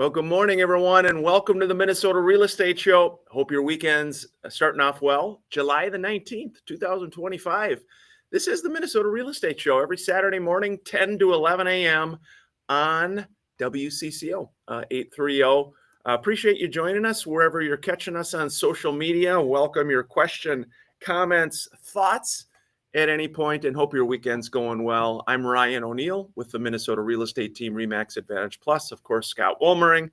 Well, good morning, everyone, and welcome to the Minnesota Real Estate Show. Hope your weekend's starting off well. July the 19th, 2025. This is the Minnesota Real Estate Show every Saturday morning, 10 to 11 a.m. on WCCO 830. Appreciate you joining us wherever you're catching us on social media. Welcome your question, comments, thoughts at any point, and hope your weekend's going well. I'm Ryan O'Neill with the Minnesota Real Estate Team RE/MAX Advantage Plus. Of course, Scott Wollmering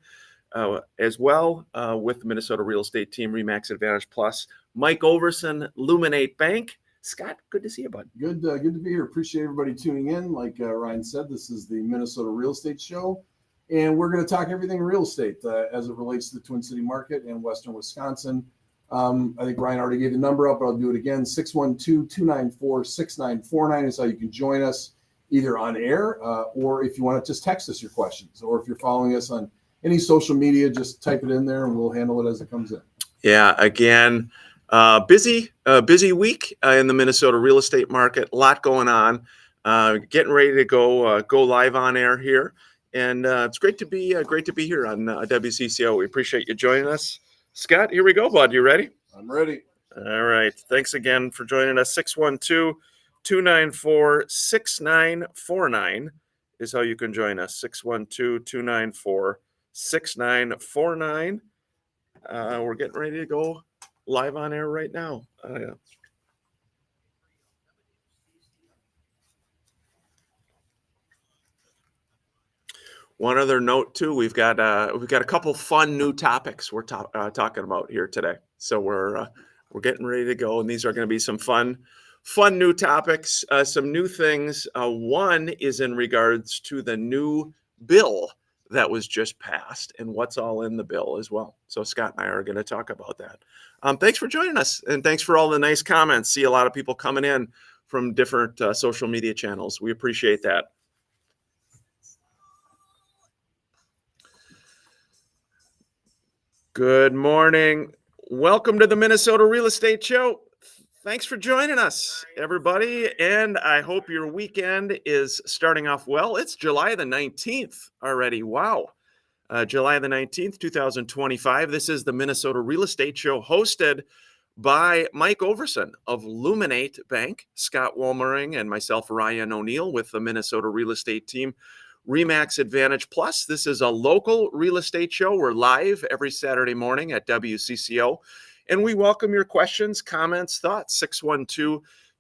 as well with the Minnesota Real Estate Team RE/MAX Advantage Plus. Mike Overson, Luminate Bank. Scott, good to see you, bud. Good to be here. Appreciate everybody tuning in. Like Ryan said, this is the Minnesota Real Estate Show, and we're going to talk everything real estate as it relates to the Twin City market and Western Wisconsin. I think Ryan already gave the number up, but I'll do it again. 612-294-6949 is how you can join us either on air or if you want to just text us your questions, or if you're following us on any social media, just type it in there and we'll handle it as it comes in. Yeah, again, busy week in the Minnesota real estate market. A lot going on. Getting ready to go live on air here, and it's great to be here on WCCO. We appreciate you joining us. Scott, here we go, bud. You ready? I'm ready. All right. Thanks again for joining us. 612-294-6949 is how you can join us. 612-294-6949. We're getting ready to go live on air right now. One other note too, we've got a couple fun new topics we're talking about here today. So we're getting ready to go, and these are going to be some fun new topics, some new things. One is in regards to the new bill that was just passed and what's all in the bill as well. So Scott and I are going to talk about that. Thanks for joining us, and thanks for all the nice comments. See a lot of people coming in from different social media channels. We appreciate that. Good morning. Welcome to the Minnesota Real Estate Show. Thanks for joining us, everybody, and I hope your weekend is starting off well. It's July the 19th already. Wow. July the 19th, 2025. This is the Minnesota Real Estate Show, hosted by Mike Overson of Luminate Bank, Scott Wollmering, and myself, Ryan O'Neill, with the Minnesota Real Estate Team RE/MAX Advantage Plus. This is a local real estate show. We're live every Saturday morning at WCCO, and we welcome your questions, comments, thoughts.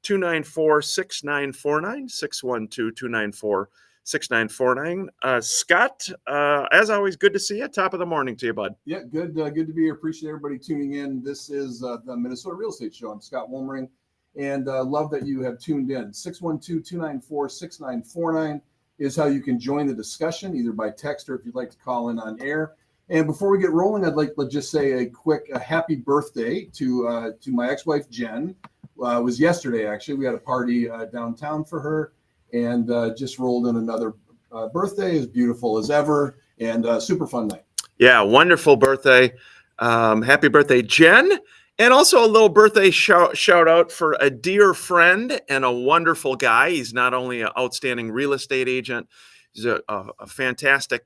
612-294-6949, 612-294-6949. Scott, as always, good to see you. Top of the morning to you, bud. Yeah, good to be here. Appreciate everybody tuning in. This is the Minnesota Real Estate Show. I'm Scott Wollmering, and love that you have tuned in. 612-294-6949 is how you can join the discussion, either by text or if you'd like to call in on air. And before we get rolling, I'd like to just say a happy birthday to my ex-wife, Jen. It was yesterday, actually. We had a party downtown for her, and just rolled in another birthday, as beautiful as ever, and super fun night. Yeah, wonderful birthday. Happy birthday, Jen. And also a little birthday shout out for a dear friend and a wonderful guy. He's not only an outstanding real estate agent, he's a fantastic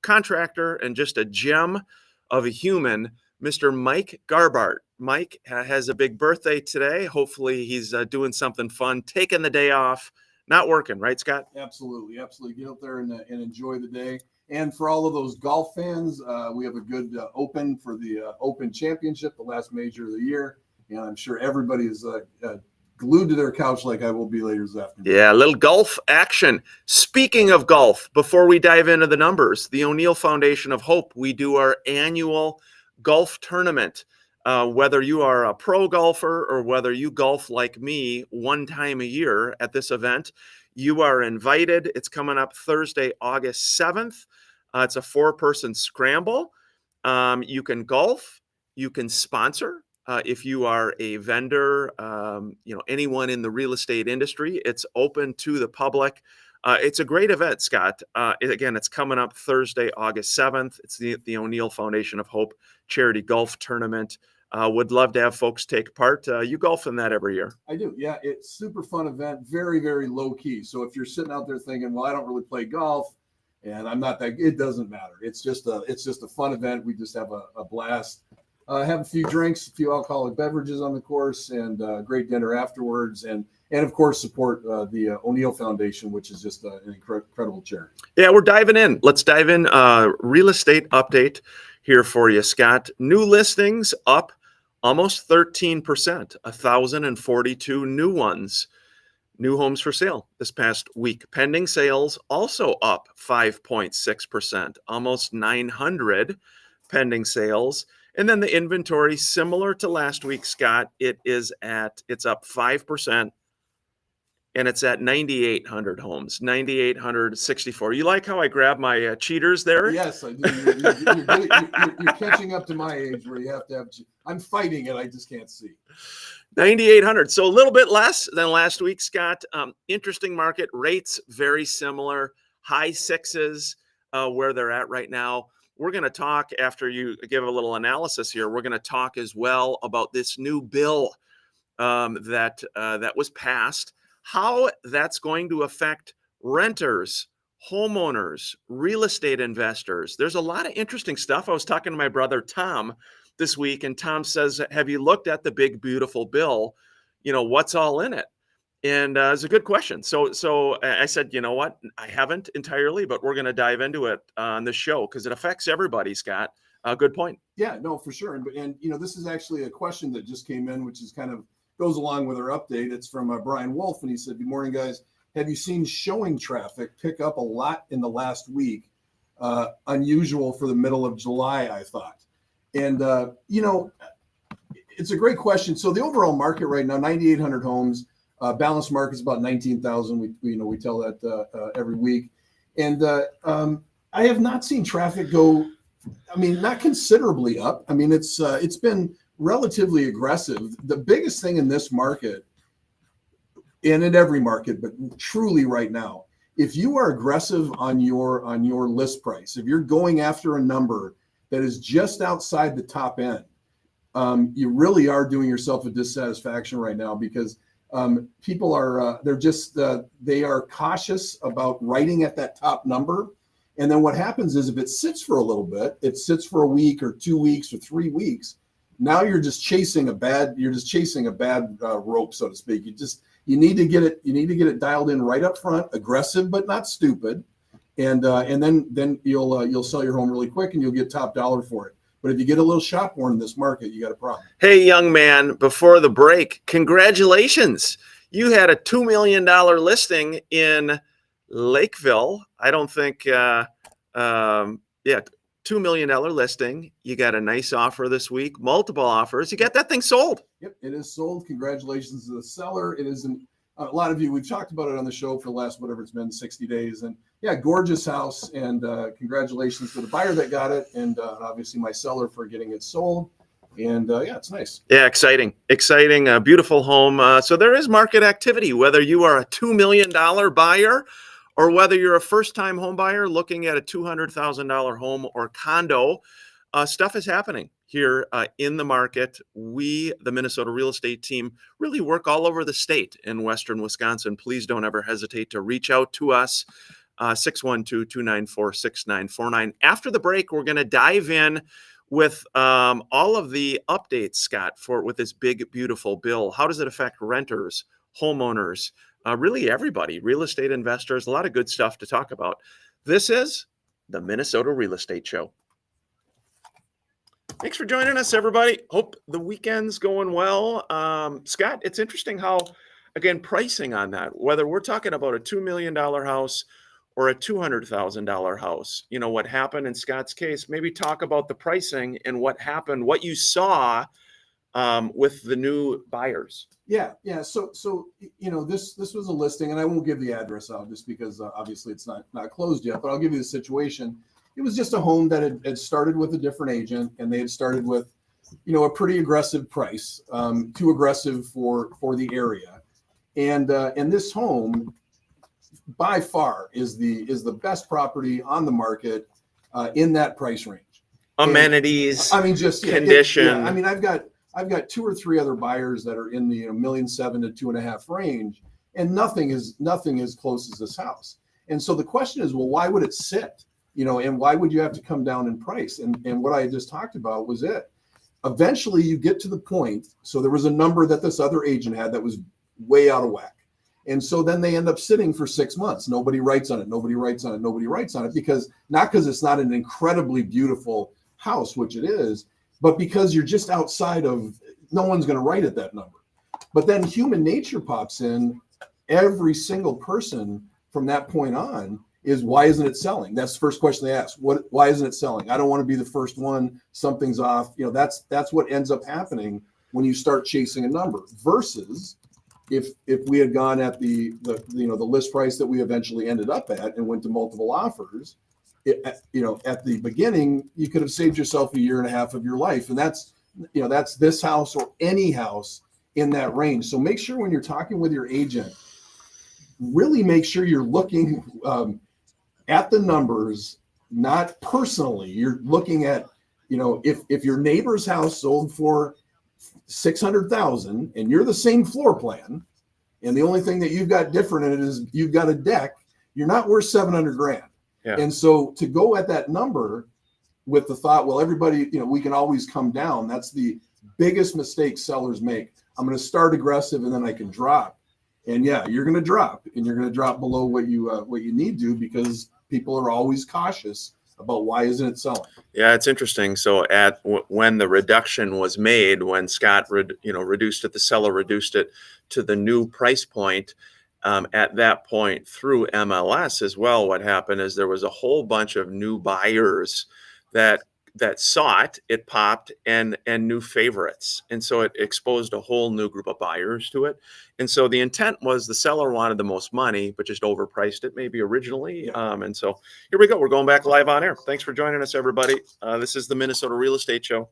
contractor and just a gem of a human, Mr. Mike Garbart. Mike has a big birthday today. Hopefully he's doing something fun, taking the day off, not working, right, Scott? Absolutely. Get out there and enjoy the day. And for all of those golf fans, we have a good Open for the Open Championship, the last major of the year. And I'm sure everybody is glued to their couch like I will be later this afternoon. Yeah, a little golf action. Speaking of golf, before we dive into the numbers, the O'Neill Foundation of Hope, we do our annual golf tournament. Whether you are a pro golfer or whether you golf like me one time a year at this event, you are invited. It's coming up Thursday, August 7th. It's a 4-person scramble. You can golf. You can sponsor. If you are a vendor, anyone in the real estate industry, it's open to the public. It's a great event, Scott. Again, it's coming up Thursday, August 7th. It's the O'Neill Foundation of Hope Charity Golf Tournament. Would love to have folks take part. You golf in that every year. I do. Yeah, it's super fun event. Very, very low key. So if you're sitting out there thinking, well, I don't really play golf, And I'm not that. It doesn't matter. It's just a fun event. We just have a blast. Have a few drinks, a few alcoholic beverages on the course, and a great dinner afterwards. And of course, support the O'Neill Foundation, which is just an incredible charity. Yeah, we're diving in. Let's dive in. Real estate update here for you, Scott. New listings up almost 13%, 1,042 new ones. New homes for sale this past week. Pending sales also up 5.6%, almost 900 pending sales. And then the inventory, similar to last week, Scott, it's up 5%, and it's at 9,800 homes, 9,864. You like how I grab my cheaters there? Yes, I do. You're catching up to my age where you have to have. I'm fighting it. I just can't see. 9,800. So a little bit less than last week, Scott. Interesting market. Rates very similar. High sixes where they're at right now. We're going to talk after you give a little analysis here. We're going to talk as well about this new bill that was passed, how that's going to affect renters, homeowners, real estate investors. There's a lot of interesting stuff. I was talking to my brother Tom this week, and Tom says, have you looked at the big, beautiful bill? You know, what's all in it? And it's a good question. So I said, you know what? I haven't entirely, but we're going to dive into it on the show because it affects everybody, Scott. Good point. Yeah, no, for sure. And you know, this is actually a question that just came in, which is kind of goes along with our update. It's from Brian Wolf, and he said, good morning, guys. Have you seen showing traffic pick up a lot in the last week? Unusual for the middle of July, I thought. And, you know, it's a great question. So the overall market right now, 9,800 homes, balanced market is about 19,000. We tell that every week. And I have not seen traffic go, I mean, not considerably up. I mean, it's been relatively aggressive. The biggest thing in this market, and in every market, but truly right now, if you are aggressive on your list price, if you're going after a number that is just outside the top end, you really are doing yourself a dissatisfaction right now because people are they are cautious about writing at that top number. And then what happens is if it sits for a little bit, it sits for a week or 2 weeks or 3 weeks. Now you're just chasing a bad rope, so to speak. You need to get it dialed in right up front, aggressive but not stupid, and then you'll sell your home really quick and you'll get top dollar for it. But if you get a little shop worn in this market, you got a problem. Hey, young man, before the break, congratulations! You had a $2 million listing in Lakeville. I don't think, $2 million listing. You got a nice offer this week, multiple offers. You got that thing sold. Yep, it is sold. Congratulations to the seller. It isn't a lot of you. We've talked about it on the show for the last, whatever it's been, 60 days. And yeah, gorgeous house. And congratulations to the buyer that got it. And obviously my seller for getting it sold. And yeah, it's nice. Yeah, exciting, beautiful home. So there is market activity, whether you are a $2 million buyer or whether you're a first-time home buyer looking at a $200,000 home or condo. Stuff is happening here in the market. We, the Minnesota real estate team, really work all over the state in Western Wisconsin. Please don't ever hesitate to reach out to us, 612-294-6949. After the break, we're going to dive in with all of the updates, Scott, with this big, beautiful bill. How does it affect renters, homeowners, really everybody, real estate investors? A lot of good stuff to talk about. This is the Minnesota Real Estate Show. Thanks for joining us, everybody. Hope the weekend's going well. Scott, it's interesting how, again, pricing on that, whether we're talking about a $2 million house or a $200,000 house, you know, what happened in Scott's case, maybe talk about the pricing and what happened, what you saw with the new buyers. Yeah. So you know, this was a listing, and I won't give the address out just because obviously it's not closed yet, but I'll give you the situation. It was just a home that had started with a different agent, and they had started with, you know, a pretty aggressive price, too aggressive for the area. And this home by far is the best property on the market in that price range. Amenities, and, I mean, just condition. I mean, I've got 2 or 3 other buyers that are in the $1.7 million to $2.5 million range, and nothing is close as this house. And so the question is, well, why would it sit? And why would you have to come down in price? And what I just talked about was it. Eventually you get to the point. So there was a number that this other agent had that was way out of whack. And so then they end up sitting for 6 months. Nobody writes on it. Nobody writes on it. Nobody writes on it because it's not an incredibly beautiful house, which it is, but because you're just outside of, no one's going to write at that number. But then human nature pops in. Every single person from that point on is, why isn't it selling? That's the first question they ask. Why isn't it selling? I don't want to be the first one. Something's off. That's what ends up happening when you start chasing a number versus if we had gone at the list price that we eventually ended up at and went to multiple offers, at the beginning, you could have saved yourself a year and a half of your life. And that's this house or any house in that range. So make sure when you're talking with your agent, really make sure you're looking at the numbers, not personally. You're looking at, if your neighbor's house sold for $600,000 and you're the same floor plan, and the only thing that you've got different in it is you've got a deck, you're not worth $700,000. Yeah. And so to go at that number with the thought, well, everybody, we can always come down. That's the biggest mistake sellers make. I'm going to start aggressive and then I can drop. And yeah, you're going to drop, and you're going to drop below what you need to, because people are always cautious about why isn't it selling. Yeah, it's interesting. So when the reduction was made, when Scott reduced it, the seller reduced it to the new price point. At that point through MLS as well, what happened is there was a whole bunch of new buyers that saw it popped, and new favorites. And so it exposed a whole new group of buyers to it. And so the intent was the seller wanted the most money, but just overpriced it maybe originally. Yeah. And so here we go. We're going back live on air. Thanks for joining us, everybody. This is the Minnesota Real Estate Show.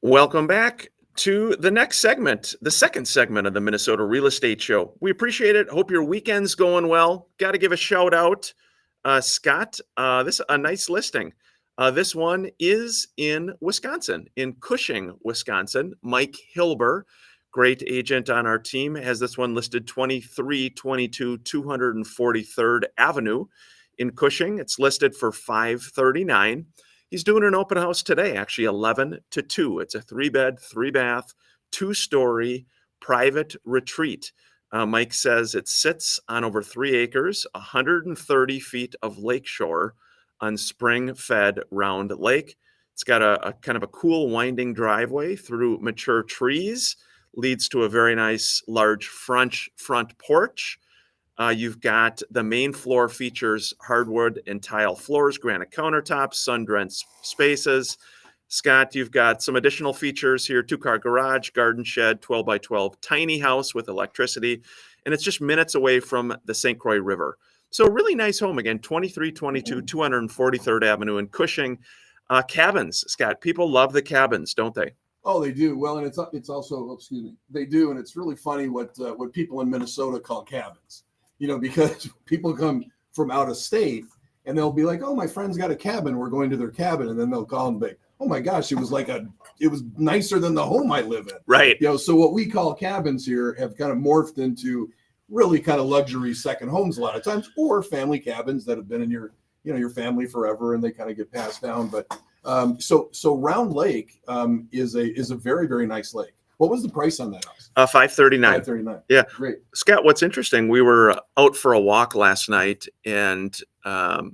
Welcome back to the next segment, the second segment of the Minnesota Real Estate Show. We appreciate it. Hope your weekend's going well. Got to give a shout out, Scott. This is a nice listing. This one is in Wisconsin, in Cushing, Wisconsin. Mike Hilber, great agent on our team, has this one listed 2322 243rd Avenue in Cushing. It's listed for $539,000. He's doing an open house today, actually 11 to 2. It's a 3-bed, 3-bath, 2-story private retreat. Mike says it sits on over 3 acres, 130 feet of lakeshore on spring-fed Round Lake. It's got a kind of a cool winding driveway through mature trees, leads to a very nice large front porch. You've got the main floor features hardwood and tile floors, granite countertops, sun-drenched spaces. Scott, you've got some additional features here: 2-car garage, garden shed, 12 by 12 tiny house with electricity, and it's just minutes away from the St. Croix River. So a really nice home. Again, 2322 243rd Avenue in Cushing. Cabins, Scott. People love the cabins, don't they? Oh, they do. Well, and it's also, they do, and it's really funny what people in Minnesota call cabins. Because people come from out of state and they'll be like, "Oh, my friend's got a cabin. We're going to their cabin," and then they'll call and be, "Oh my gosh, it was nicer than the home I live in." Right. So what we call cabins here have kind of morphed into really kind of luxury second homes a lot of times, or family cabins that have been in your family forever and they kind of get passed down. But so Round Lake is a very, very nice lake. What was the price on that house? $539,000. $539,000. Yeah. Great. Scott, what's interesting, we were out for a walk last night, and car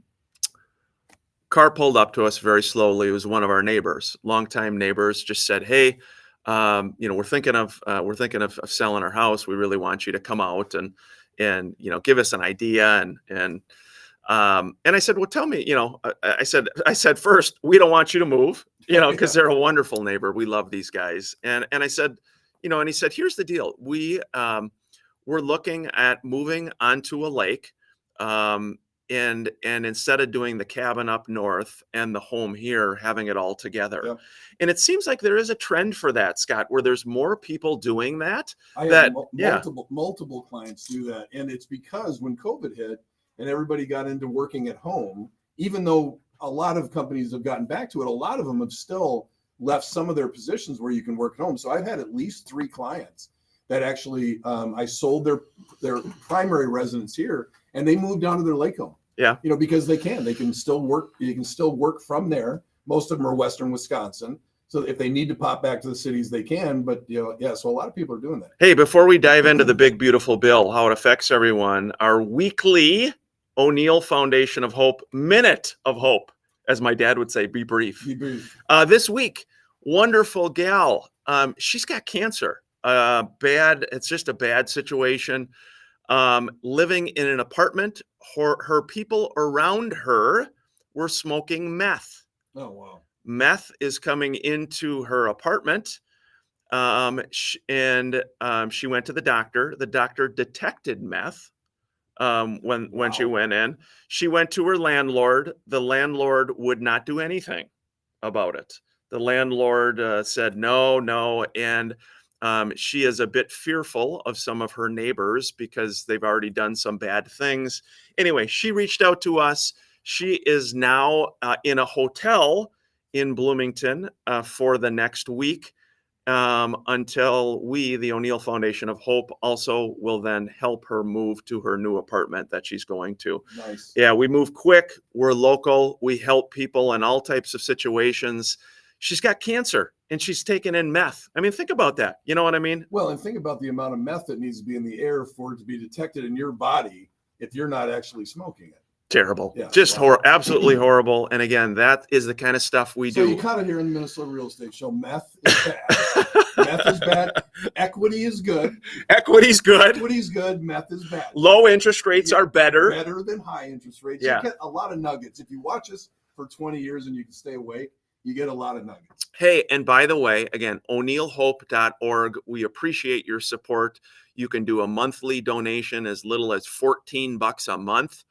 pulled up to us very slowly. It was one of our neighbors, longtime neighbors, just said, "Hey, we're thinking of selling our house. We really want you to come out and give us an idea." And I said, "Well, tell me, I said first, we don't want you to move, because they're a wonderful neighbor. We love these guys." And I said, and he said, "Here's the deal. We're looking at moving onto a lake. And instead of doing the cabin up north and the home here, having it all together." Yep. And it seems like there is a trend for that, Scott, where there's more people doing that. I have multiple clients do that. And it's because when COVID hit and everybody got into working at home, even though a lot of companies have gotten back to it, a lot of them have still left some of their positions where you can work at home. So I've had at least 3 clients that actually I sold their primary residence here, and they moved down to their lake home. Yeah. Because they can still work. You can still work from there. Most of them are Western Wisconsin. So if they need to pop back to the cities, they can. But so a lot of people are doing that. Hey, before we dive into the big, beautiful bill, how it affects everyone, our weekly O'Neill Foundation of Hope Minute of Hope, as my dad would say, be brief. Be brief. This week, wonderful gal. She's got cancer. It's just a bad situation. Living in an apartment, her people around her were smoking meth. Oh, wow. Meth is coming into her apartment. She went to the doctor. The doctor detected meth when she went in. She went to her landlord. The landlord would not do anything about it. The landlord said no, and she is a bit fearful of some of her neighbors because they've already done some bad things. Anyway, she reached out to us. She is now in a hotel in Bloomington for the next week until we, the O'Neill Foundation of Hope, also will then help her move to her new apartment that she's going to. Nice. Yeah, we move quick. We're local. We help people in all types of situations. She's got cancer and she's taken in meth. I mean, think about that. You know what I mean? Well, and think about the amount of meth that needs to be in the air for it to be detected in your body if you're not actually smoking it. Terrible. Yeah, Just absolutely horrible. And again, that is the kind of stuff we do. So you caught it here in the Minnesota Real Estate Show. Meth is bad. Meth is bad. Equity is good. Equity's good. Equity's good. Meth is bad. Low interest rates are better. Better than high interest rates. Yeah. You get a lot of nuggets. If you watch us for 20 years and you can stay awake, you get a lot of nuggets. Hey, and by the way, again, o'neillhope.org. We appreciate your support. You can do a monthly donation as little as $14 a month.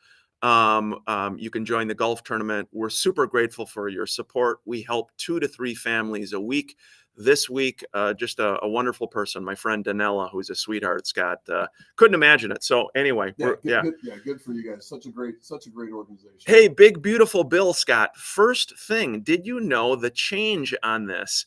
You can join the golf tournament. We're super grateful for your support. We help 2 to 3 families a week. This week, just a wonderful person, my friend Danella, who's a sweetheart, Scott. Couldn't imagine it. So anyway, good for you guys. Such a great organization. Hey, big, beautiful bill, Scott. First thing, did you know the change on this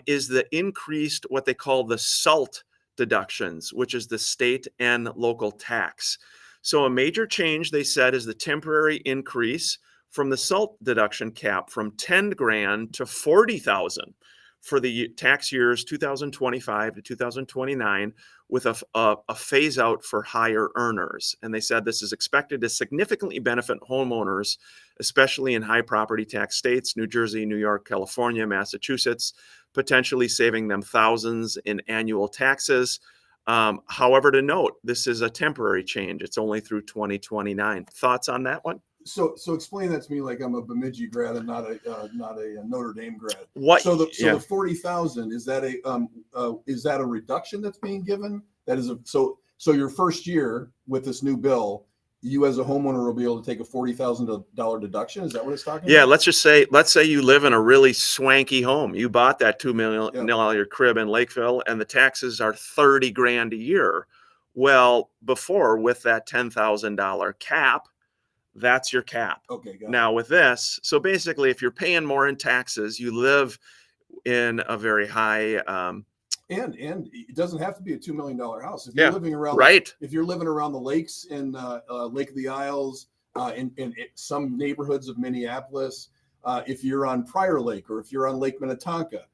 is the increased, what they call the SALT deductions, which is the state and local tax. So a major change, they said, is the temporary increase from the SALT deduction cap from 10 grand to 40,000 for the tax years 2025 to 2029, with a phase out for higher earners. And they said this is expected to significantly benefit homeowners, especially in high property tax states, New Jersey, New York, California, Massachusetts, potentially saving them thousands in annual taxes. However, to note, this is a temporary change. It's only through 2029. Thoughts on that one? So explain that to me like I'm a Bemidji grad and not a Notre Dame grad. What? So the 40,000, is that a reduction that's being given? That is so your first year with this new bill, you as a homeowner will be able to take a $40,000 deduction. Is that what it's talking about? Yeah, let's say you live in a really swanky home. You bought that $2 million crib in Lakeville, and the taxes are 30 grand a year. Well, before, with that $10,000 cap, that's your cap. Okay. Got now with this, so basically, if you're paying more in taxes, you live in a very high. And it doesn't have to be a $2 million house. If you're living around, if you're living around the lakes in Lake of the Isles, in some neighborhoods of Minneapolis, if you're on Prior Lake or if you're on Lake Minnetonka,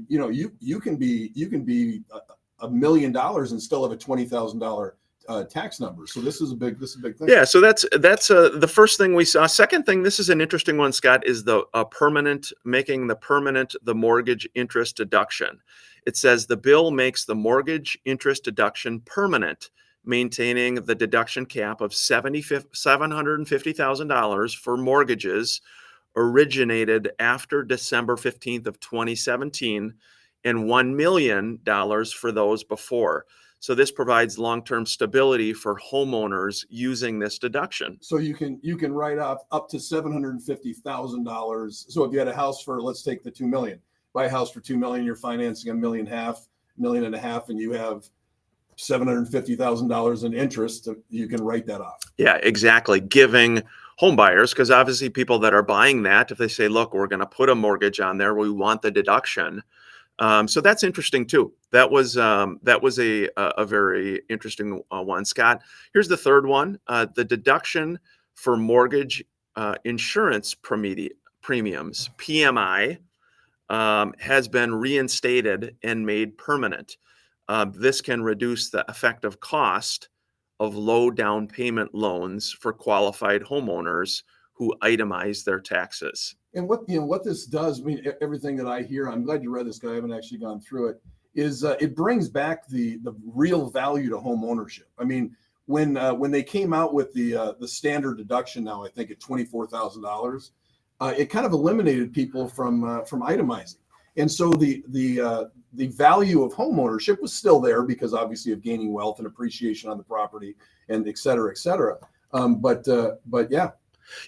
you can be $1 million and still have a $20,000 tax number. So this is a big thing. Yeah. So that's the first thing we saw. Second thing, this is an interesting one, Scott, is the making the mortgage interest deduction. It says the bill makes the mortgage interest deduction permanent, maintaining the deduction cap of $750,000 for mortgages originated after December 15th of 2017 and $1 million for those before. So this provides long-term stability for homeowners using this deduction. So you can write off up to $750,000. So if you had a house for, let's take the $2 million, buy a house for $2 million, you're financing $1.5 million, and you have $750,000 in interest, you can write that off. Yeah, exactly. Giving home buyers, because obviously people that are buying that, if they say, look, we're going to put a mortgage on there, we want the deduction. So that's interesting too. That was a very interesting one, Scott. Here's the third one: the deduction for mortgage insurance premiums (PMI) has been reinstated and made permanent. This can reduce the effective cost of low down payment loans for qualified homeowners who itemize their taxes. And what this does, I mean, everything that I hear, I'm glad you read this, guy. I haven't actually gone through it. Is it brings back the real value to home ownership. I mean, when they came out with the standard deduction, now I think at $24,000, it kind of eliminated people from itemizing, and so the value of home ownership was still there because obviously of gaining wealth and appreciation on the property and et cetera, et cetera. But yeah.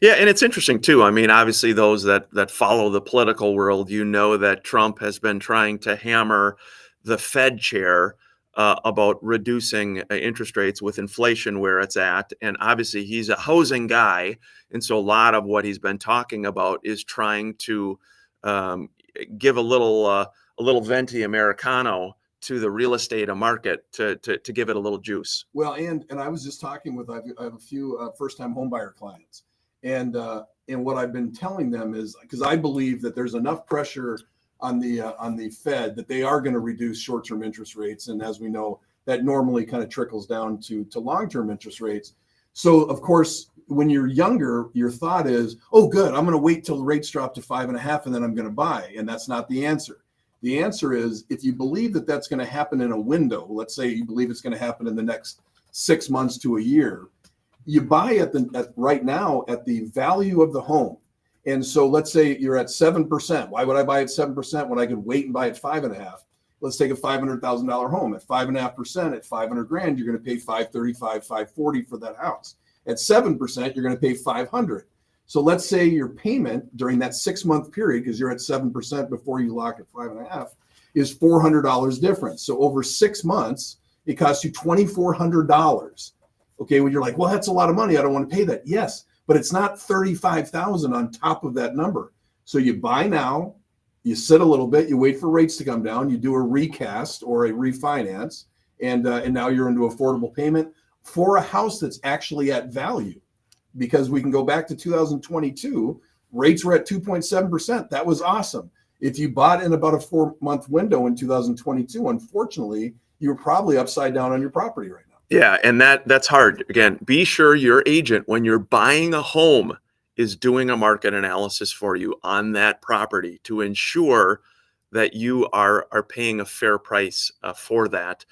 Yeah, and it's interesting too. I mean, obviously, those that follow the political world, you know that Trump has been trying to hammer the Fed chair about reducing interest rates with inflation where it's at, and obviously he's a housing guy, and so a lot of what he's been talking about is trying to give a little venti americano to the real estate market to give it a little juice. Well, and I was just talking with I have a few first-time homebuyer clients. And what I've been telling them is, because I believe that there's enough pressure on the Fed that they are going to reduce short-term interest rates, and as we know, that normally kind of trickles down to long-term interest rates. So of course, when you're younger, your thought is, oh, good, I'm going to wait till the rates drop to 5.5, and then I'm going to buy. And that's not the answer. The answer is, if you believe that that's going to happen in a window, let's say you believe it's going to happen in the next 6 months to a year, you buy right now at the value of the home. And so let's say you're at 7%. Why would I buy at 7% when I could wait and buy at 5.5? Let's take a $500,000 home at 5.5%. At $500,000, you're going to pay $535,000, $540,000 for that house. At 7%, you're going to pay $500,000. So let's say your payment during that 6-month period, because you're at 7% before you lock at 5.5, is $400 difference. So over 6 months, it costs you $2,400. Okay, when you're like, well, that's a lot of money, I don't want to pay that. Yes, but it's not $35,000 on top of that number. So you buy now, you sit a little bit, you wait for rates to come down, you do a recast or a refinance, and now you're into affordable payment for a house that's actually at value. Because we can go back to 2022, rates were at 2.7%. That was awesome. If you bought in about a 4-month window in 2022, unfortunately, you were probably upside down on your property right now. Yeah, and that's hard. Again, be sure your agent, when you're buying a home, is doing a market analysis for you on that property to ensure that you are paying a fair price for that.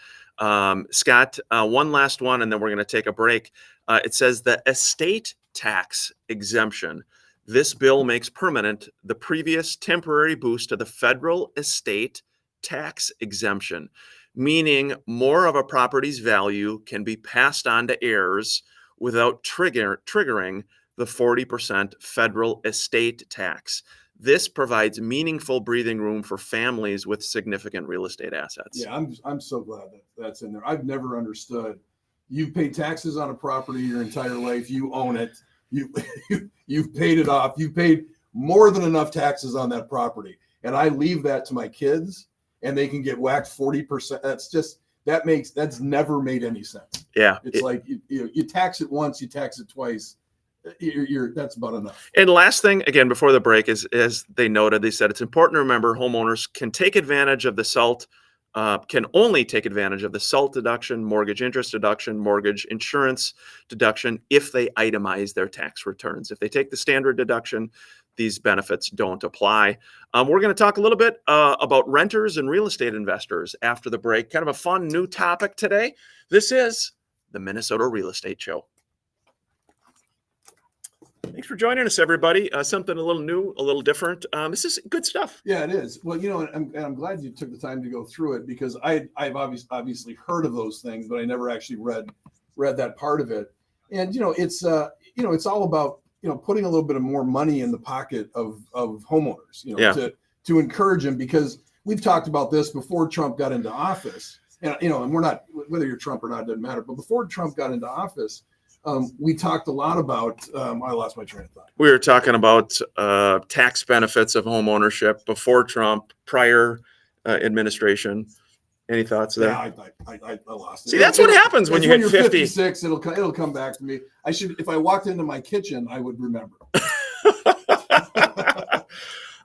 Scott, one last one, and then we're going to take a break. It says the estate tax exemption. This bill makes permanent the previous temporary boost to the federal estate tax exemption, meaning more of a property's value can be passed on to heirs without triggering the 40% federal estate tax. This provides meaningful breathing room for families with significant real estate assets. Yeah, I'm so glad that that's in there. I've never understood. You've paid taxes on a property your entire life. You own it. You've paid it off. You've paid more than enough taxes on that property. And I leave that to my kids, and they can get whacked 40%. That's never made any sense. Yeah. It's like you tax it once, you tax it twice. That's about enough. And last thing, again, before the break, is as they noted, they said it's important to remember homeowners can take advantage of the SALT, can only take advantage of the SALT deduction, mortgage interest deduction, mortgage insurance deduction if they itemize their tax returns. If they take the standard deduction, these benefits don't apply. We're going to talk a little bit about renters and real estate investors after the break. Kind of a fun new topic today. This is the Minnesota Real Estate Show. Thanks for joining us, everybody. Something a little new, a little different. This is good stuff. Yeah, it is. Well, I'm glad you took the time to go through it, because I've obviously heard of those things, but I never actually read that part of it. And it's all about putting a little bit of more money in the pocket of homeowners, to encourage them, because we've talked about this before Trump got into office, and we're not, whether you're Trump or not doesn't matter, but before Trump got into office, we talked a lot about, I lost my train of thought. We were talking about tax benefits of home ownership before Trump, prior administration. Any thoughts there? Yeah, I lost it. See, that's what happens when you hit you're 50. 56. It'll come back to me. If I walked into my kitchen, I would remember.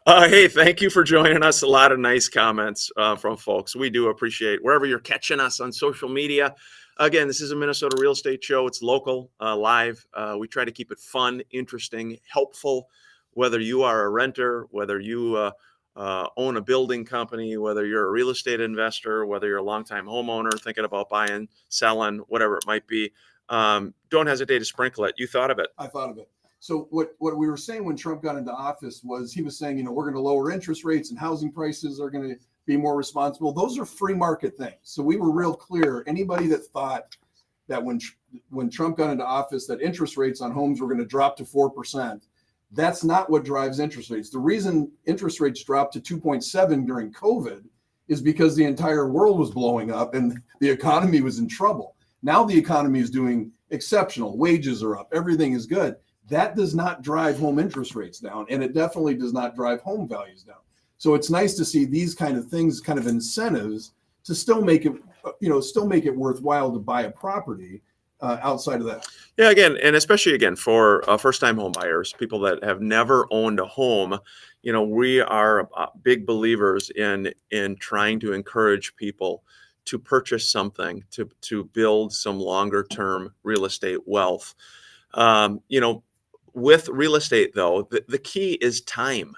Hey, thank you for joining us. A lot of nice comments from folks. We do appreciate wherever you're catching us on social media. Again, this is a Minnesota Real Estate Show. It's local, live. We try to keep it fun, interesting, helpful, whether you are a renter, whether you own a building company, whether you're a real estate investor, whether you're a longtime homeowner thinking about buying, selling, whatever it might be. Don't hesitate to sprinkle it. You thought of it. I thought of it. So what we were saying when Trump got into office was he was saying, we're going to lower interest rates and housing prices are going to be more responsible. Those are free market things. So we were real clear. Anybody that thought that when Trump got into office that interest rates on homes were going to drop to 4%, that's not what drives interest rates. The reason interest rates dropped to 2.7 during COVID is because the entire world was blowing up and the economy was in trouble. Now the economy is doing exceptional. Wages are up. Everything is good. That does not drive home interest rates down, and it definitely does not drive home values down. So it's nice to see these kind of things, kind of incentives to still make it worthwhile to buy a property outside of that. Yeah, again, and especially again for first-time home buyers, people that have never owned a home, we are big believers in trying to encourage people to purchase something to build some longer-term real estate wealth. With real estate, though, the key is time.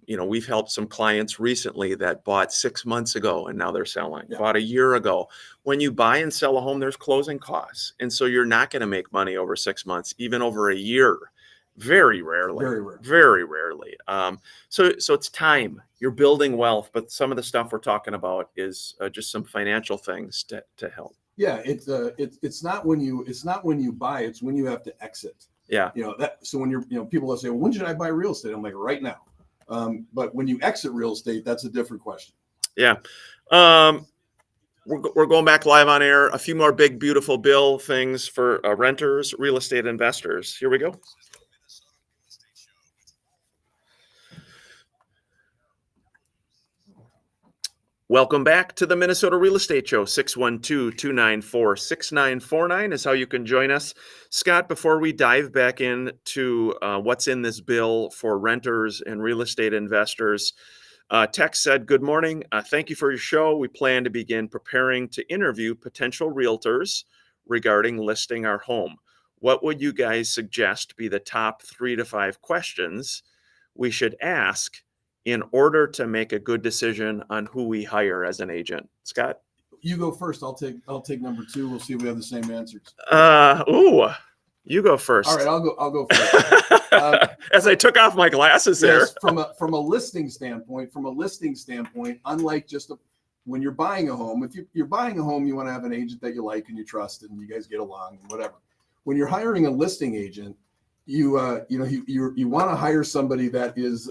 We've helped some clients recently that bought 6 months ago and now they're selling, bought a year ago. When you buy and sell a home, there's closing costs. And so you're not going to make money over 6 months, even over a year. Very rarely. Very rarely. So it's time. You're building wealth, but some of the stuff we're talking about is just some financial things to help. Yeah, it's not when you buy, it's when you have to exit. Yeah. So when you're, people will say, well, when should I buy real estate? I'm like, right now. But when you exit real estate, that's a different question. Yeah. We're going back live on air. A few more big, beautiful bill things for renters, real estate investors. Here we go. Welcome back to the Minnesota Real Estate Show. 612-294-6949 is how you can join us. Scott, before we dive back into what's in this bill for renters and real estate investors, Tex said, good morning. Thank you for your show. We plan to begin preparing to interview potential realtors regarding listing our home. What would you guys suggest be the top 3 to 5 questions we should ask in order to make a good decision on who we hire as an agent? Scott? You go first. I'll take number 2. We'll see if we have the same answers. You go first. All right, I'll go first. As I took off my glasses there. Yes, from a listing standpoint, unlike just when you're buying a home, if you're buying a home, you want to have an agent that you like and you trust and you guys get along and whatever. When you're hiring a listing agent, you want to hire somebody that is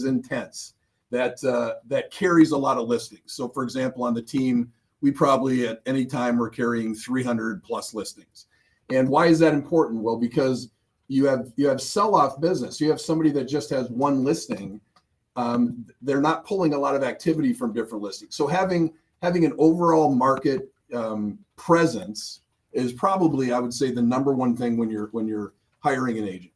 intense, that carries a lot of listings. So for example, on the team, we probably at any time are carrying 300 plus listings. And why is that important? Well, because you have sell-off business. You have somebody that just has one listing. They're not pulling a lot of activity from different listings. So having an overall market presence is probably, I would say, the number one thing when you're hiring an agent.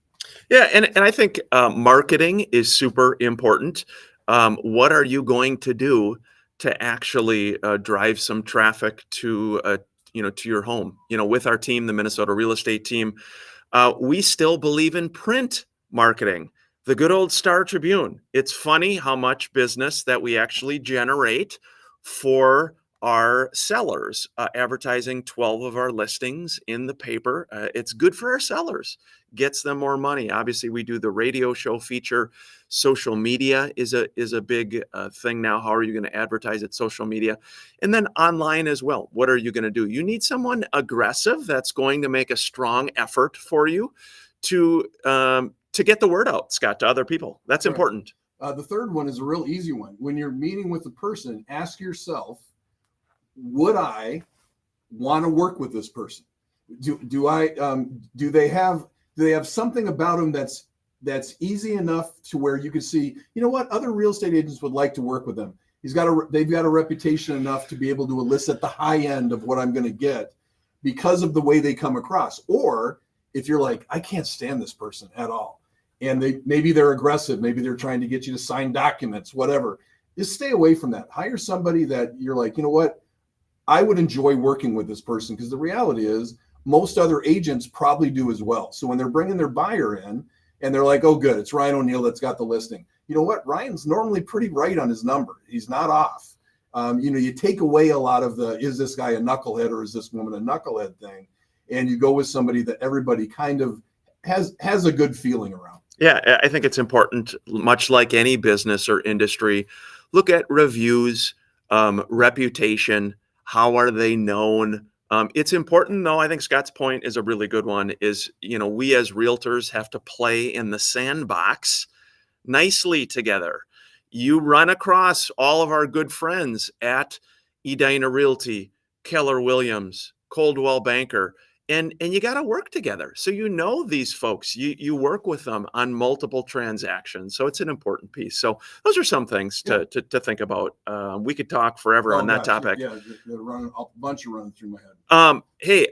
Yeah, and I think marketing is super important. What are you going to do to actually drive some traffic to your home? With our team, the Minnesota Real Estate Team, we still believe in print marketing. The good old Star Tribune. It's funny how much business that we actually generate for our sellers, advertising 12 of our listings in the paper. It's good for our sellers, gets them more money. Obviously, we do the radio show feature. Social media is a big thing now. How are you going to advertise at social media? And then online as well. What are you going to do? You need someone aggressive that's going to make a strong effort for you to get the word out, Scott, to other people. That's important. The third one is a real easy one. When you're meeting with a person, ask yourself, would I want to work with this person? Do they have something about them that's easy enough to where you could see, other real estate agents would like to work with them. they've got a reputation enough to be able to elicit the high end of what I'm going to get because of the way they come across. Or if you're like, I can't stand this person at all, and maybe they're aggressive, maybe they're trying to get you to sign documents, whatever, just stay away from that. Hire somebody that you're like, you know what, I would enjoy working with this person, because the reality is most other agents probably do as well. So when they're bringing their buyer in and they're like, oh, good, it's Ryan O'Neill that's got the listing. You know what? Ryan's normally pretty right on his number. He's not off. You take away a lot of the, is this guy a knucklehead or is this woman a knucklehead thing? And you go with somebody that everybody kind of has a good feeling around. Yeah, I think it's important, much like any business or industry, look at reviews, reputation, how are they known? It's important, though. I think Scott's point is a really good one, is, we as realtors have to play in the sandbox nicely together. You run across all of our good friends at Edina Realty, Keller Williams, Coldwell Banker, and you got to work together. So these folks, you work with them on multiple transactions. So it's an important piece. So those are some things to think about. We could talk forever on that topic. Yeah, a bunch of running through my head. Hey,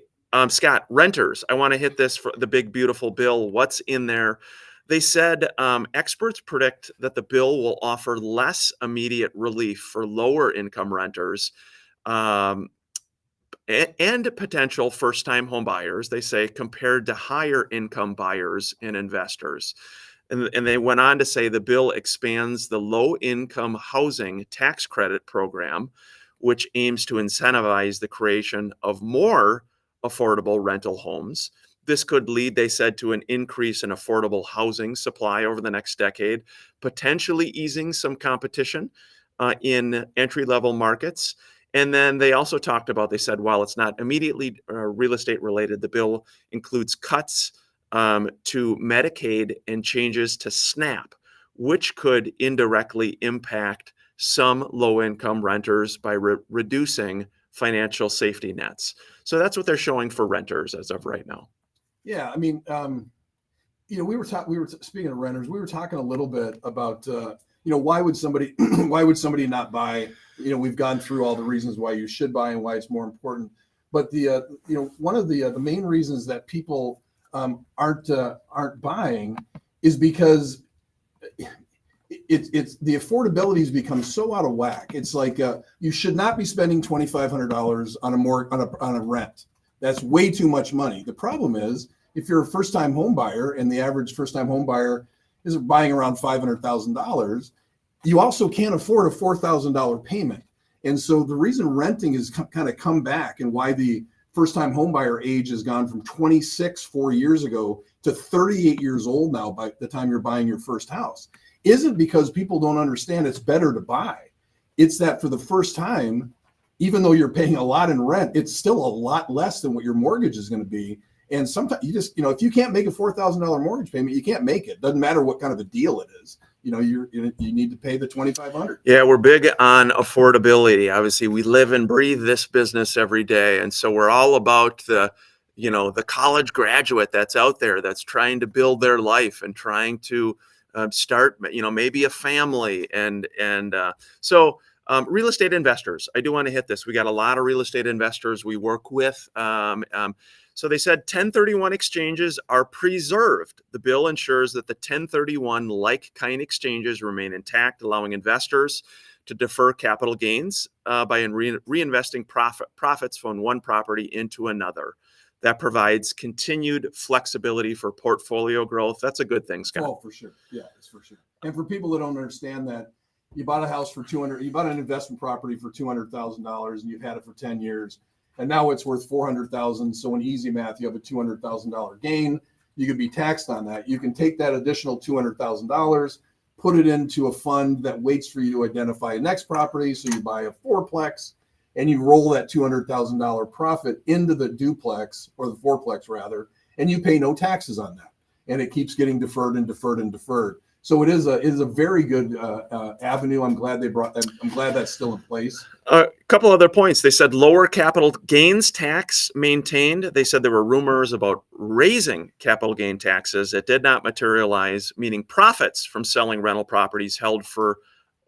Scott, renters. I want to hit this for the big, beautiful bill. What's in there? They said experts predict that the bill will offer less immediate relief for lower income renters and potential first-time home buyers, they say, compared to higher income buyers and investors. And they went on to say the bill expands the low-income housing tax credit program, which aims to incentivize the creation of more affordable rental homes. This could lead, they said, to an increase in affordable housing supply over the next decade, potentially easing some competition in entry-level markets. And then they also talked about, they said, while it's not immediately real estate related, the bill includes cuts to Medicaid and changes to SNAP, which could indirectly impact some low-income renters by reducing financial safety nets. So that's what they're showing for renters as of right now. Yeah, I mean, we were speaking of renters, we were talking a little bit about, why would somebody not buy? We've gone through all the reasons why you should buy and why it's more important. But one of the main reasons that people aren't buying is because it's the affordability has become so out of whack. It's like you should not be spending $2,500 on a rent. That's way too much money. The problem is, if you're a first-time home buyer and the average first-time home buyer is buying around $500,000, you also can't afford a $4,000 payment. And so the reason renting has kind of come back, and why the first-time home buyer age has gone from 26 4 years ago to 38 years old now by the time you're buying your first house, isn't because people don't understand it's better to buy. It's that for the first time, even though you're paying a lot in rent, it's still a lot less than what your mortgage is going to be. And sometimes you just, if you can't make a $4,000 mortgage payment, you can't make it. Doesn't matter what kind of a deal it is. You need to pay the $2,500. Yeah, we're big on affordability. Obviously, we live and breathe this business every day, and so we're all about the college graduate that's out there that's trying to build their life and trying to start, maybe a family, and so. Real estate investors, I do want to hit this. We got a lot of real estate investors we work with. So they said 1031 exchanges are preserved. The bill ensures that the 1031 like-kind exchanges remain intact, allowing investors to defer capital gains by reinvesting profits from one property into another. That provides continued flexibility for portfolio growth. That's a good thing, Scott. Oh, for sure. Yeah, it's for sure. And for people that don't understand that, you bought a house for $200,000. You bought an investment property for $200,000, and you've had it for 10 years, and now it's worth $400,000. So in easy math, you have a $200,000 gain. You could be taxed on that. You can take that additional $200,000, put it into a fund that waits for you to identify a next property. So you buy a fourplex, and you roll that $200,000 profit into the duplex, or the fourplex rather, and you pay no taxes on that. And it keeps getting deferred and deferred and deferred. So it is a very good avenue. I'm glad they brought that. I'm glad that's still in place. A couple other points. They said lower capital gains tax maintained. They said there were rumors about raising capital gain taxes. It did not materialize, meaning profits from selling rental properties held for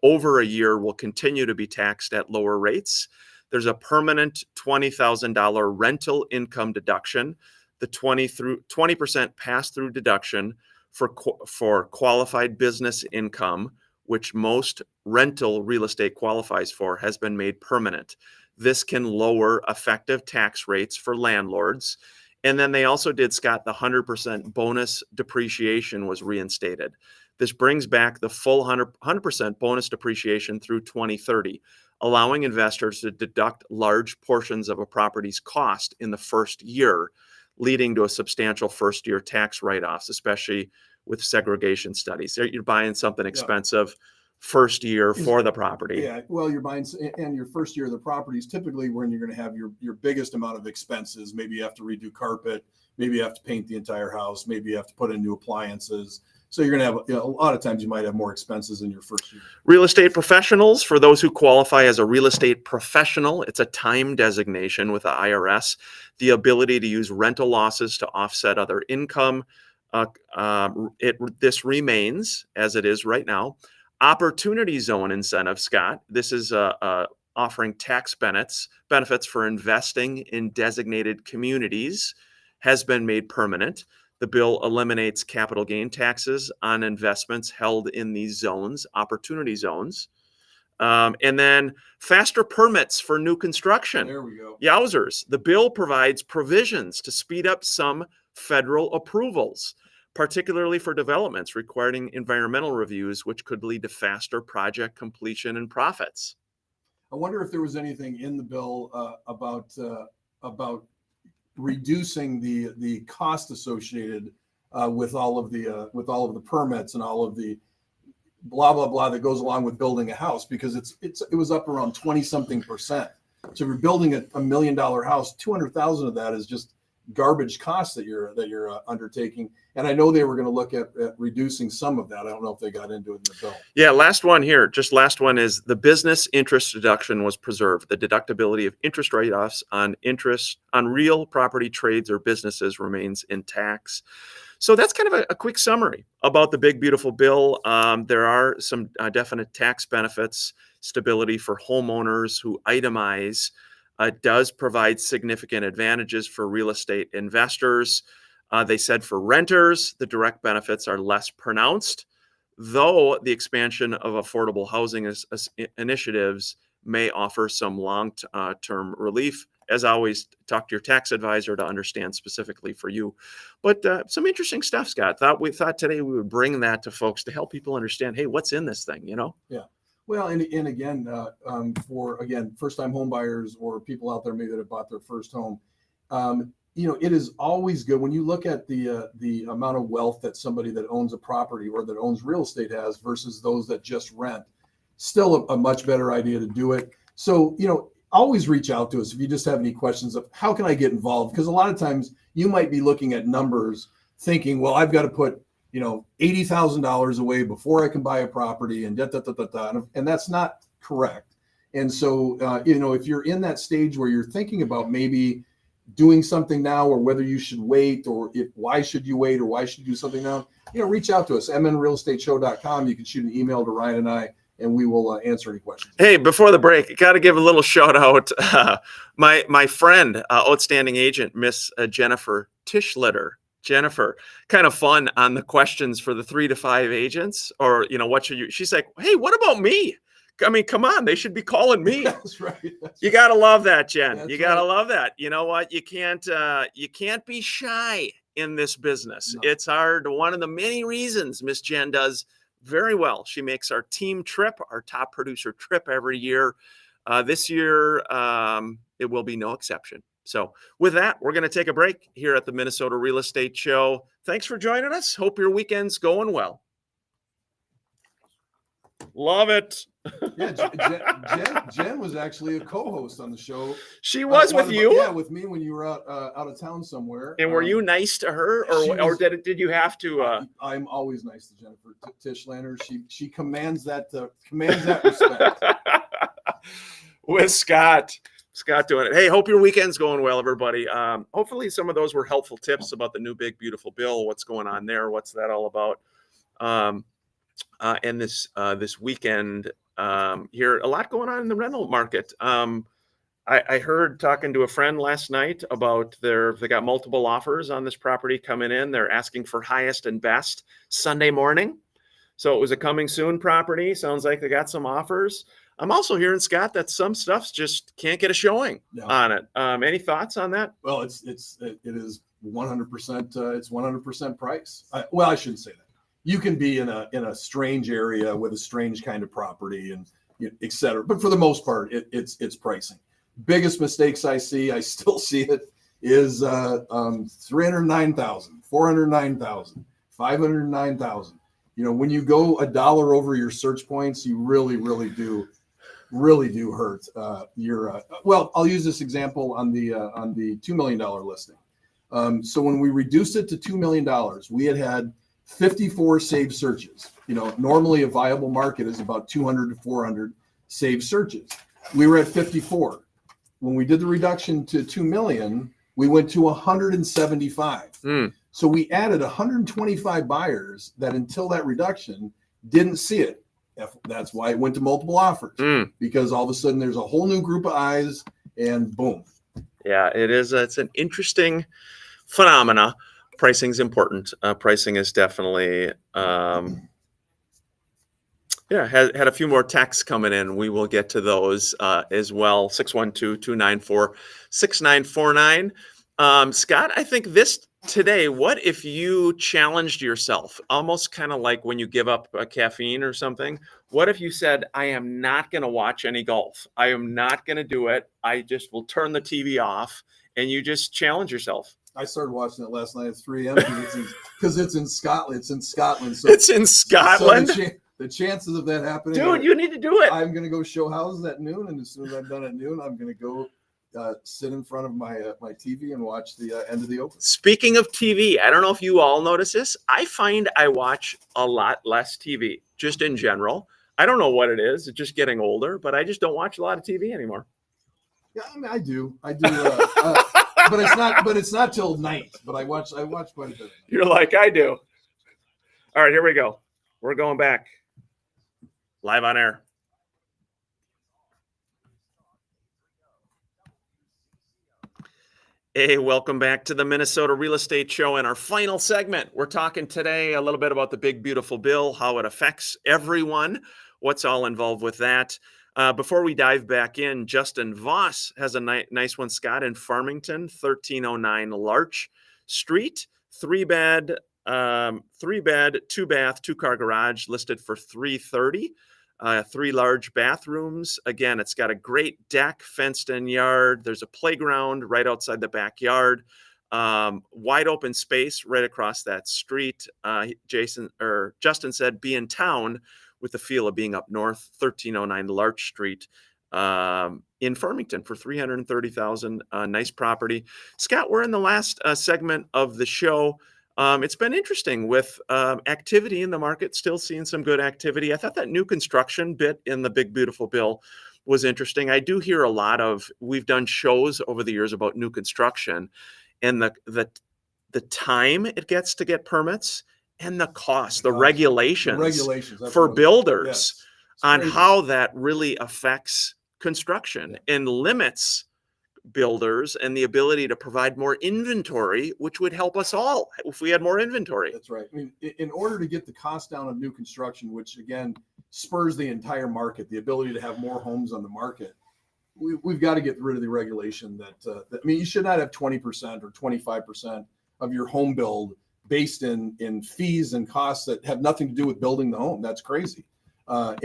over a year will continue to be taxed at lower rates. There's a permanent $20,000 rental income deduction, the 20% pass-through deduction for qualified business income, which most rental real estate qualifies for, has been made permanent. This can lower effective tax rates for landlords. And then they also did, Scott, the 100% bonus depreciation was reinstated. This brings back the full 100% bonus depreciation through 2030, allowing investors to deduct large portions of a property's cost in the first year, leading to a substantial first-year tax write-offs, especially with segregation studies. You're buying something expensive first year for the property. Yeah, well, you're buying, and your first year of the property is typically when you're going to have your biggest amount of expenses. Maybe you have to redo carpet, maybe you have to paint the entire house, maybe you have to put in new appliances. So you're going to have, a lot of times you might have more expenses in your first year. Real estate professionals, for those who qualify as a real estate professional, it's a time designation with the IRS, the ability to use rental losses to offset other income. This remains as it is right now. Opportunity zone incentive, Scott. This is offering tax benefits for investing in designated communities, has been made permanent. The bill eliminates capital gain taxes on investments held in these zones, opportunity zones. And then faster permits for new construction. There we go. Yowzers. The bill provides provisions to speed up some federal approvals, particularly for developments requiring environmental reviews, which could lead to faster project completion and profits. I wonder if there was anything in the bill about reducing the cost associated with all of the permits and all of the blah blah blah that goes along with building a house, because it was up around 20-something%. So if you're building a $1 million house, 200,000 of that is just garbage costs that you're undertaking. And I know they were going to look at reducing some of that. I don't know if they got into it in the bill. Yeah, last one is the business interest deduction was preserved. The deductibility of interest write-offs on interest on real property trades or businesses remains intact. So that's kind of a quick summary about the big, beautiful bill. There are some definite tax benefits, stability for homeowners who itemize. It does provide significant advantages for real estate investors. They said for renters, the direct benefits are less pronounced, though the expansion of affordable housing initiatives may offer some long-term relief. As always, talk to your tax advisor to understand specifically for you. But some interesting stuff, Scott. We thought today we would bring that to folks to help people understand, hey, what's in this thing, Yeah. Well, and again, for first-time home buyers or people out there maybe that have bought their first home, it is always good when you look at the amount of wealth that somebody that owns a property or that owns real estate has versus those that just rent. Still a much better idea to do it. So, always reach out to us if you just have any questions of how can I get involved? Because a lot of times you might be looking at numbers thinking, well, I've got to put $80,000 away before I can buy a property and and that's not correct. And so, if you're in that stage where you're thinking about maybe doing something now, or whether you should wait, or why should you wait, or why should you do something now, reach out to us, mnrealestateshow.com. You can shoot an email to Ryan and I, and we will answer any questions. Hey, before the break, got to give a little shout out. My friend, outstanding agent, Miss Jennifer Tischlitter. Jennifer, kind of fun on the questions for the 3 to 5 agents, or what should you? She's like, hey, what about me? I mean, come on, they should be calling me. That's right. You gotta love that, Jen. That's you gotta right. love that. You know what? You can't be shy in this business. No. It's hard. One of the many reasons Miss Jen does very well. She makes our team trip, our top producer trip every year. This year, it will be no exception. So with that, we're going to take a break here at the Minnesota Real Estate Show. Thanks for joining us. Hope your weekend's going well. Love it. Yeah, Jen was actually a co-host on the show. She was with you? Yeah, with me when you were out of town somewhere. And were you nice to her, or did you have to? I'm always nice to Jennifer Tischlander. She commands that respect. With Scott doing it. Hey, hope your weekend's going well, everybody. Hopefully some of those were helpful tips about the new big beautiful bill. What's going on there? What's that all about? And this weekend, here. A lot going on in the rental market. I heard talking to a friend last night about they got multiple offers on this property coming in. They're asking for highest and best Sunday morning. So it was a coming soon property. Sounds like they got some offers. I'm also hearing, Scott, that some stuff's just can't get a showing on it. Any thoughts on that? Well, it is 100%. It's 100% price. Well, I shouldn't say that. You can be in a strange area with a strange kind of property and et cetera. But for the most part, it's pricing. Biggest mistakes I still see it, is 309,000, 409,000, 509,000. When you go $1 over your search points, you really do hurt well, I'll use this example on the $2 million listing. So when we reduced it to $2 million, we had 54 saved searches. Normally a viable market is about 200 to 400 saved searches. We were at 54. When we did the reduction to 2 million, we went to 175. So we added 125 buyers that until that reduction didn't see it. That's why it went to multiple offers, because all of a sudden there's a whole new group of eyes and boom. Yeah, it is. It's an interesting phenomena. Pricing is important. Pricing is definitely, had a few more texts coming in. We will get to those as well. 612-294-6949. Scott, I think today, what if you challenged yourself, almost kind of like when you give up caffeine or something? What if you said, I am not going to watch any golf. I am not going to do it. I just will turn the TV off, and you just challenge yourself. I started watching it last night at 3 a.m. because it's in Scotland. It's in Scotland. So it's in Scotland. So the chances of that happening. Dude, you need to do it. I'm going to go show houses at noon, and as soon as I'm done at noon, I'm going to go sit in front of my TV and watch the end of the Open. Speaking of TV, I don't know if you all notice this. I find I watch a lot less TV, just in general. I don't know what it is. It's just getting older, but I just don't watch a lot of TV anymore. Yeah, I mean, I do. But it's not till night. But I watch quite a bit. You're like I do. All right, here we go. We're going back live on air. Hey, welcome back to the Minnesota Real Estate Show. In our final segment, we're talking today a little bit about the big, beautiful bill, how it affects everyone, what's all involved with that. Before we dive back in, Justin Voss has a nice one, Scott, in Farmington, 1309 Larch Street, 3-bed, 2-bath, 2-car garage, listed for $330. 3 large bathrooms. Again, it's got a great deck, fenced-in yard. There's a playground right outside the backyard. Wide open space right across that street. Justin said, be in town with the feel of being up north. 1309 Larch Street in Farmington for $330,000. Nice property. Scott, we're in the last segment of the show. It's been interesting with activity in the market, still seeing some good activity. I thought that new construction bit in the big, beautiful bill was interesting. I do hear we've done shows over the years about new construction and the time it gets to get permits and the cost, the regulations for builders on how that really affects construction and limits builders and the ability to provide more inventory, which would help us all if we had more inventory. That's right. I mean, in order to get the cost down of new construction, which again spurs the entire market, the ability to have more homes on the market, we've got to get rid of the regulation that you should not have 20% or 25% of your home build based in fees and costs that have nothing to do with building the home. That's crazy. I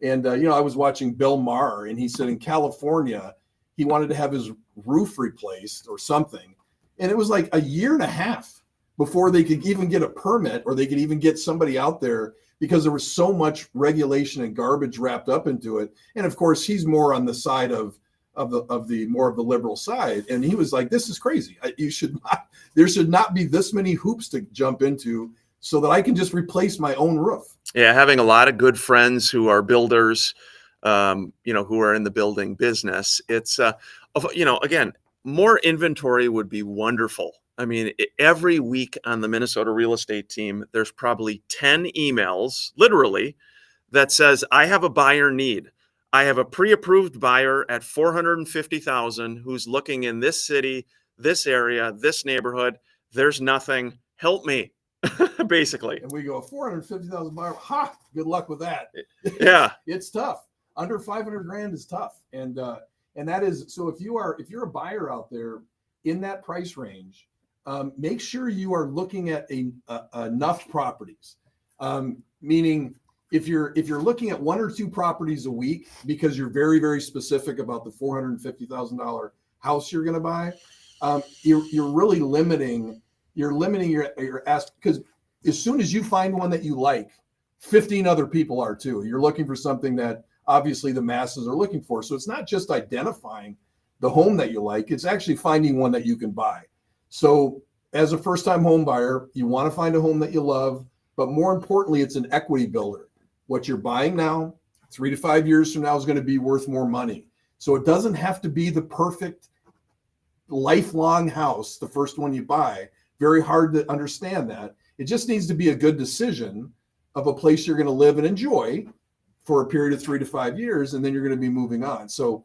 was watching Bill Maher, and he said in California, he wanted to have his roof replaced or something. And it was like a year and a half before they could even get a permit or they could even get somebody out there because there was so much regulation and garbage wrapped up into it. And of course, he's more on the side of the more of the liberal side. And he was like, this is crazy. There should not be this many hoops to jump into so that I can just replace my own roof. Yeah. Having a lot of good friends who are builders, who are in the building business. It's, again, more inventory would be wonderful. I mean, every week on the Minnesota real estate team, there's probably 10 emails, literally, that says, I have a buyer need. I have a pre-approved buyer at 450,000 who's looking in this city, this area, this neighborhood. There's nothing. Help me, basically. And we go 450,000 buyer. Ha! Good luck with that. Yeah, It's tough. Under 500 grand is tough, and that is so. If you're a buyer out there in that price range, make sure you are looking at enough properties. Meaning, if you're looking at 1 or 2 properties a week because you're very, very specific about the $450,000 house you're going to buy, you're really limiting your ask, because as soon as you find one that you like, 15 other people are too. You're looking for something that obviously the masses are looking for. So it's not just identifying the home that you like, it's actually finding one that you can buy. So as a first-time home buyer, you want to find a home that you love, but more importantly, it's an equity builder. What you're buying now, 3 to 5 years from now, is going to be worth more money. So it doesn't have to be the perfect lifelong house, the first one you buy. Very hard to understand that. It just needs to be a good decision of a place you're going to live and enjoy for a period of 3 to 5 years, and then you're going to be moving on. So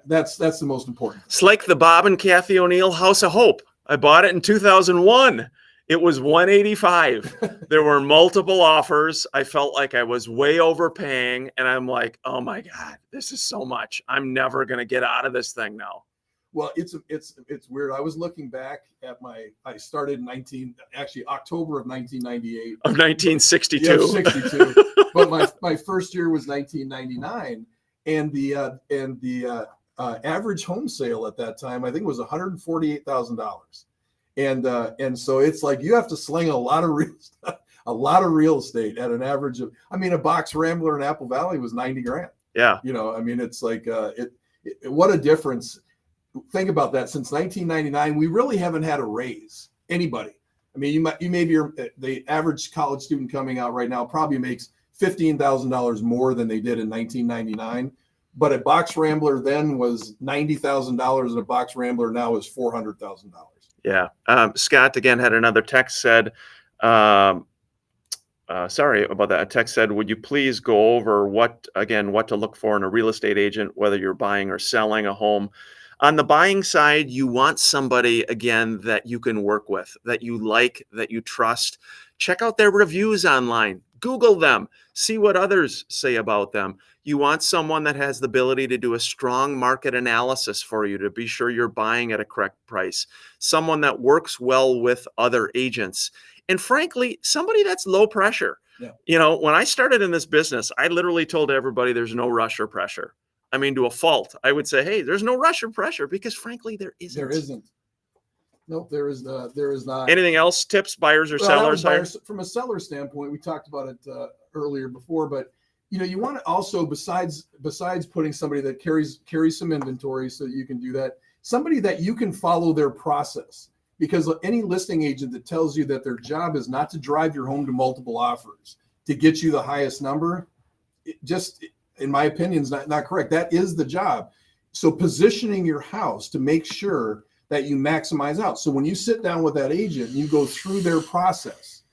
that's the most important. it's like the Bob and Kathy O'Neill House of Hope. I bought it in 2001. It was 185. There were multiple offers. I felt like I was way overpaying, and I'm like, oh my God, this is so much. I'm never going to get out of this thing now. Well, it's weird. I was looking back at I started October of 1998. Of 1962. Yeah, 62. But my first year was 1999, and the average home sale at that time, I think, was $148,000. And so it's like you have to sling a lot of real estate at an average of, a box Rambler in Apple Valley was 90 grand. Yeah. It's like what a difference. Think about that. Since 1999, we really haven't had a raise. Anybody. The average college student coming out right now probably makes $15,000 more than they did in 1999. But a box Rambler then was $90,000, and a box Rambler now is $400,000. Yeah. Scott again had another text said, sorry about that. A text said, would you please go over what to look for in a real estate agent, whether you're buying or selling a home? On the buying side, you want somebody, again, that you can work with, that you like, that you trust. Check out their reviews online. Google them. See what others say about them. You want someone that has the ability to do a strong market analysis for you to be sure you're buying at a correct price. Someone that works well with other agents. And frankly, somebody that's low pressure. Yeah. When I started in this business, I literally told everybody there's no rush or pressure. To a fault, I would say, hey, there's no rush or pressure, because frankly, there isn't. There isn't. Nope, there is not. Anything else? Tips, buyers or sellers? From a seller standpoint, we talked about it earlier before, but you want to also, besides putting somebody that carries some inventory so that you can do that, somebody that you can follow their process. Because any listing agent that tells you that their job is not to drive your home to multiple offers to get you the highest number, in my opinion, is not correct. That is the job. So positioning your house to make sure that you maximize out. So when you sit down with that agent and you go through their process,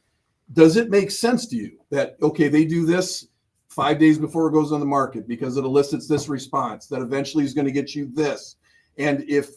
does it make sense to you that, okay, they do this 5 days before it goes on the market because it elicits this response that eventually is going to get you this? And if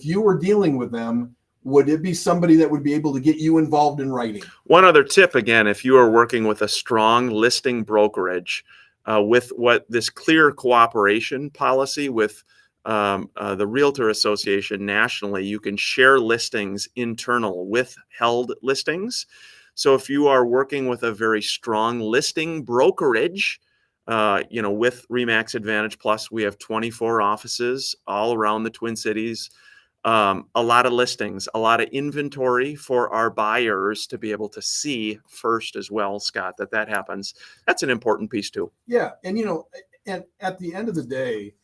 you were dealing with them, would it be somebody that would be able to get you involved in writing? One other tip, again, if you are working with a strong listing brokerage, with what this clear cooperation policy with the Realtor Association nationally, you can share listings internal with held listings. So if you are working with a very strong listing brokerage, with RE/MAX Advantage Plus, we have 24 offices all around the Twin Cities. A lot of listings, a lot of inventory for our buyers to be able to see first as well, Scott, that happens. That's an important piece too. Yeah. And, and at the end of the day,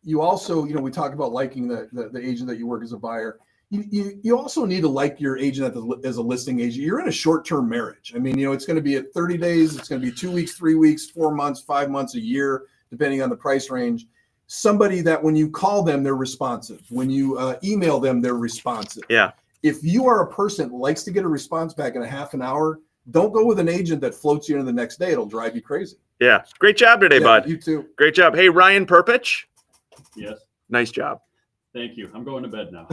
you also, we talk about liking the agent that you work as a buyer. You also need to like your agent as a listing agent. You're in a short-term marriage. It's going to be at 30 days. It's going to be 2 weeks, 3 weeks, 4 months, 5 months, a year, depending on the price range. Somebody that when you call them, they're responsive. When you email them, they're responsive. Yeah. If you are a person that likes to get a response back in a half an hour, don't go with an agent that floats you into the next day. It'll drive you crazy. Yeah. Great job today, bud. You too. Great job. Hey, Ryan Perpich. Yes. Nice job. Thank you. I'm going to bed now.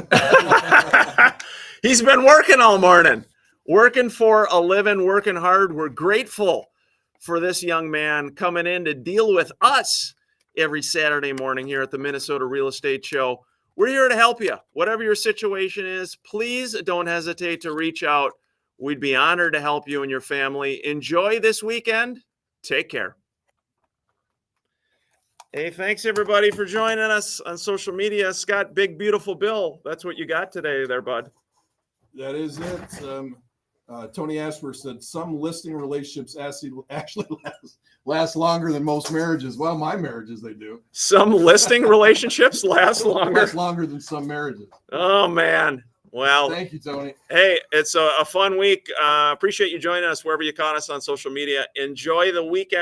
He's been working all morning, working for a living, working hard. We're grateful for this young man coming in to deal with us every Saturday morning here at the Minnesota Real Estate Show. We're here to help you. Whatever your situation is, please don't hesitate to reach out. We'd be honored to help you and your family. Enjoy this weekend. Take care. Hey, thanks everybody for joining us on social media. Scott, Big Beautiful Bill. That's what you got today there, bud. That is it. Tony Ashworth said some listing relationships actually last longer than most marriages. Well, my marriages, they do. Some listing relationships last longer. Last longer than some marriages. Oh, man. Well, Thank you, Tony. hey, it's a fun week. Appreciate you joining us wherever you caught us on social media. Enjoy the weekend.